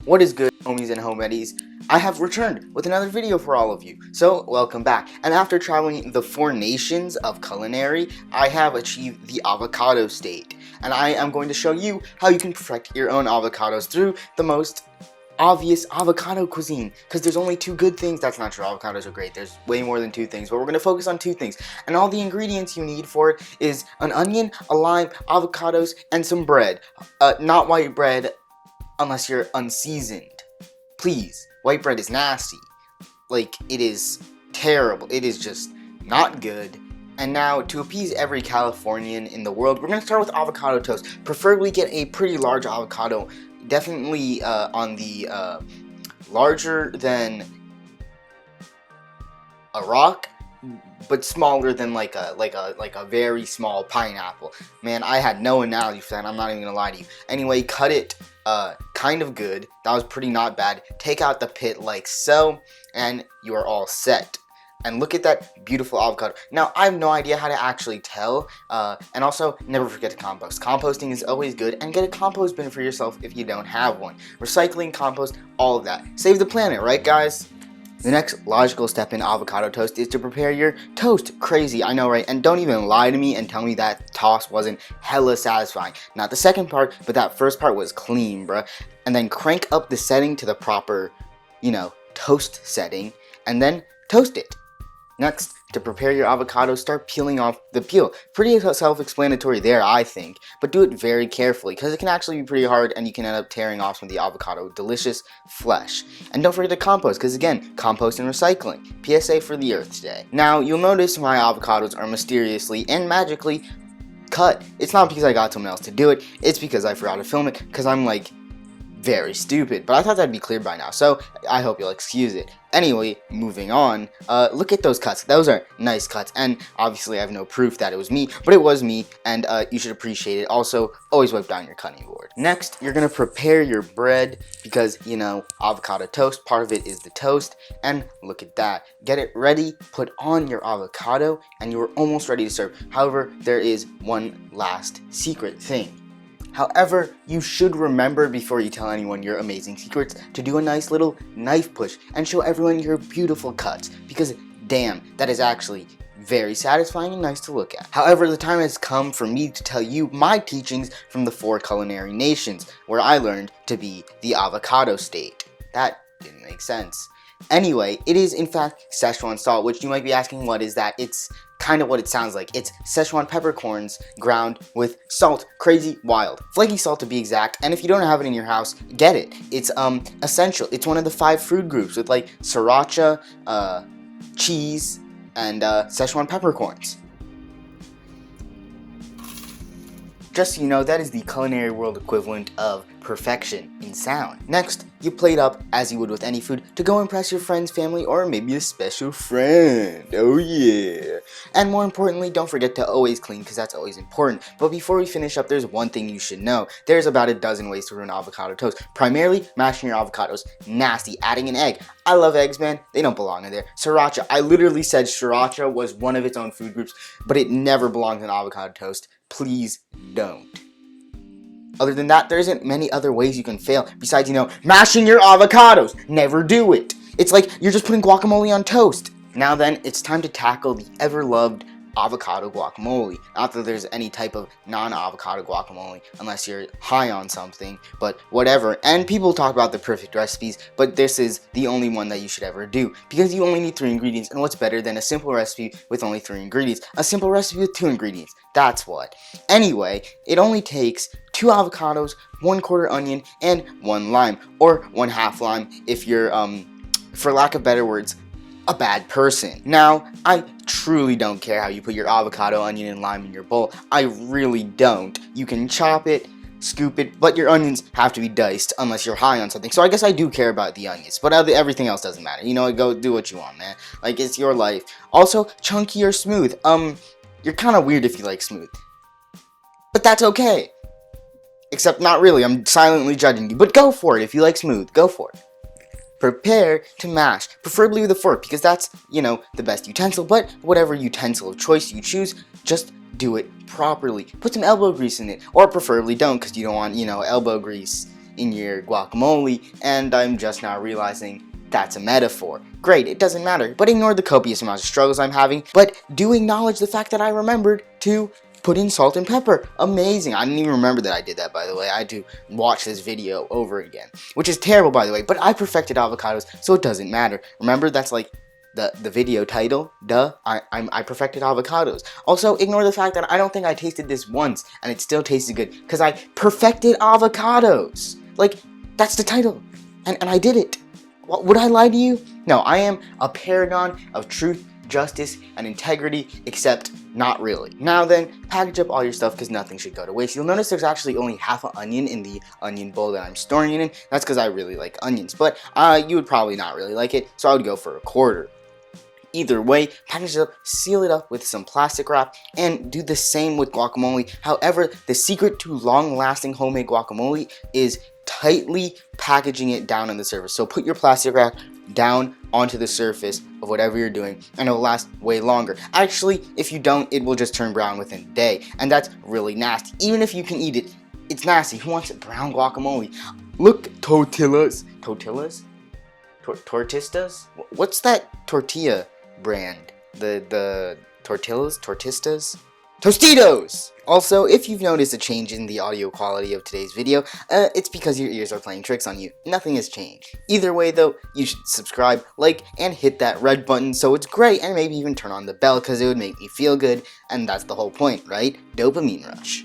What is good, homies and homeddies? I have returned with another video for all of you, so welcome back. And after traveling the 4 nations of culinary, I have achieved the avocado state. And I am going to show you how you can perfect your own avocados through the most obvious avocado cuisine, because there's only 2 good things. That's not true, avocados are great, there's way more than 2 things, but we're going to focus on 2 things, and all the ingredients you need for it is an onion, a lime, avocados, and some bread. Not white bread, unless you're unseasoned. Please, white bread is nasty. Like, it is terrible, it is just not good. And now, to appease every Californian in the world, we're going to start with avocado toast. Preferably get a pretty large avocado, definitely on the larger than a rock, but smaller than like a very small pineapple. Man, I had no analogy for that. I'm not even gonna lie to you. Anyway, cut it kind of good. That was pretty not bad. Take out the pit like so, and you are all set. And look at that beautiful avocado. Now, I have no idea how to actually tell, and also, never forget to compost. Composting is always good, and get a compost bin for yourself if you don't have one. Recycling, compost, all of that. Save the planet, right guys? The next logical step in avocado toast is to prepare your toast. Crazy, I know, right? And don't even lie to me and tell me that toss wasn't hella satisfying. Not the second part, but that first part was clean, bruh. And then crank up the setting to the proper, toast setting, and then toast it. Next, to prepare your avocado, start peeling off the peel. Pretty self-explanatory there, I think, but do it very carefully, because it can actually be pretty hard and you can end up tearing off some of the avocado delicious flesh. And don't forget to compost, because again, compost and recycling. PSA for the earth today. Now, you'll notice my avocados are mysteriously and magically cut. It's not because I got someone else to do it, it's because I forgot to film it, because I'm like, very stupid, but I thought that'd be clear by now, so I hope you'll excuse it. Anyway, moving on, look at those cuts. Those are nice cuts, and obviously I have no proof that it was me, but it was me, and you should appreciate it. Also, always wipe down your cutting board. Next, you're gonna prepare your bread, because, avocado toast, part of it is the toast, and look at that. Get it ready, put on your avocado, and you're almost ready to serve. However, there is one last secret thing. However, you should remember before you tell anyone your amazing secrets to do a nice little knife push and show everyone your beautiful cuts, because damn, that is actually very satisfying and nice to look at. However, the time has come for me to tell you my teachings from the 4 culinary nations, where I learned to be the avocado state. That didn't make sense. Anyway, it is in fact Szechuan salt, which you might be asking what is that. It's kind of what it sounds like. It's Szechuan peppercorns ground with salt. Crazy wild. Flaky salt to be exact, and if you don't have it in your house, get it. It's essential. It's one of the 5 food groups with like sriracha, cheese, and Szechuan peppercorns. Just so you know, that is the culinary world equivalent of perfection in sound. Next, you plate up, as you would with any food, to go impress your friends, family, or maybe a special friend. Oh yeah. And more importantly, don't forget to always clean, because that's always important. But before we finish up, there's one thing you should know. There's about a dozen ways to ruin avocado toast. Primarily, mashing your avocados. Nasty. Adding an egg. I love eggs, man. They don't belong in there. Sriracha. I literally said sriracha was one of its own food groups, but it never belongs in avocado toast. Please don't. Other than that, there isn't many other ways you can fail besides, mashing your avocados. Never do it. It's like you're just putting guacamole on toast. Now then, it's time to tackle the ever-loved avocado guacamole. Not that there's any type of non-avocado guacamole unless you're high on something, but whatever. And people talk about the perfect recipes, but this is the only one that you should ever do, because you only need 3 ingredients, and what's better than a simple recipe with only 3 ingredients? A simple recipe with 2 ingredients. That's what. Anyway, it only takes 2 avocados, 1/4 onion, and 1 lime, or 1/2 lime if you're, for lack of better words, a bad person. Now, I truly don't care how you put your avocado, onion, and lime in your bowl. I really don't. You can chop it, scoop it, but your onions have to be diced unless you're high on something. So I guess I do care about the onions, but everything else doesn't matter. Go do what you want, man. Like, it's your life. Also, chunky or smooth. You're kind of weird if you like smooth. But that's okay. Except not really. I'm silently judging you. But go for it. If you like smooth, go for it. Prepare to mash, preferably with a fork, because that's, the best utensil, but whatever utensil of choice you choose, just do it properly. Put some elbow grease in it, or preferably don't, because you don't want, elbow grease in your guacamole, and I'm just now realizing that's a metaphor. Great, it doesn't matter, but ignore the copious amounts of struggles I'm having, but do acknowledge the fact that I remembered to put in salt and pepper. Amazing. I didn't even remember that I did that, by the way. I had to watch this video over again, which is terrible, by the way, but I perfected avocados, so it doesn't matter. Remember, that's like the video title. Duh. I perfected avocados. Also, ignore the fact that I don't think I tasted this once, and it still tasted good, because I perfected avocados. Like, that's the title, and I did it. Would I lie to you? No, I am a paragon of truth, justice, and integrity, except not really. Now then, package up all your stuff because nothing should go to waste. You'll notice there's actually only half an onion in the onion bowl that I'm storing it in. That's because I really like onions, but you would probably not really like it, so I would go for a quarter. Either way, package it up, seal it up with some plastic wrap, and do the same with guacamole. However, the secret to long-lasting homemade guacamole is tightly packaging it down on the surface. So put your plastic wrap down onto the surface of whatever you're doing, and it'll last way longer. Actually, if you don't, it will just turn brown within a day, and that's really nasty. Even if you can eat it, it's nasty. Who wants brown guacamole? Look, tortillas. Tortillas? Tortistas? What's that tortilla brand? The tortillas? Tortistas? Tostitos! Also, if you've noticed a change in the audio quality of today's video, it's because your ears are playing tricks on you. Nothing has changed. Either way though, you should subscribe, like, and hit that red button so it's great, and maybe even turn on the bell because it would make me feel good, and that's the whole point, right? Dopamine rush.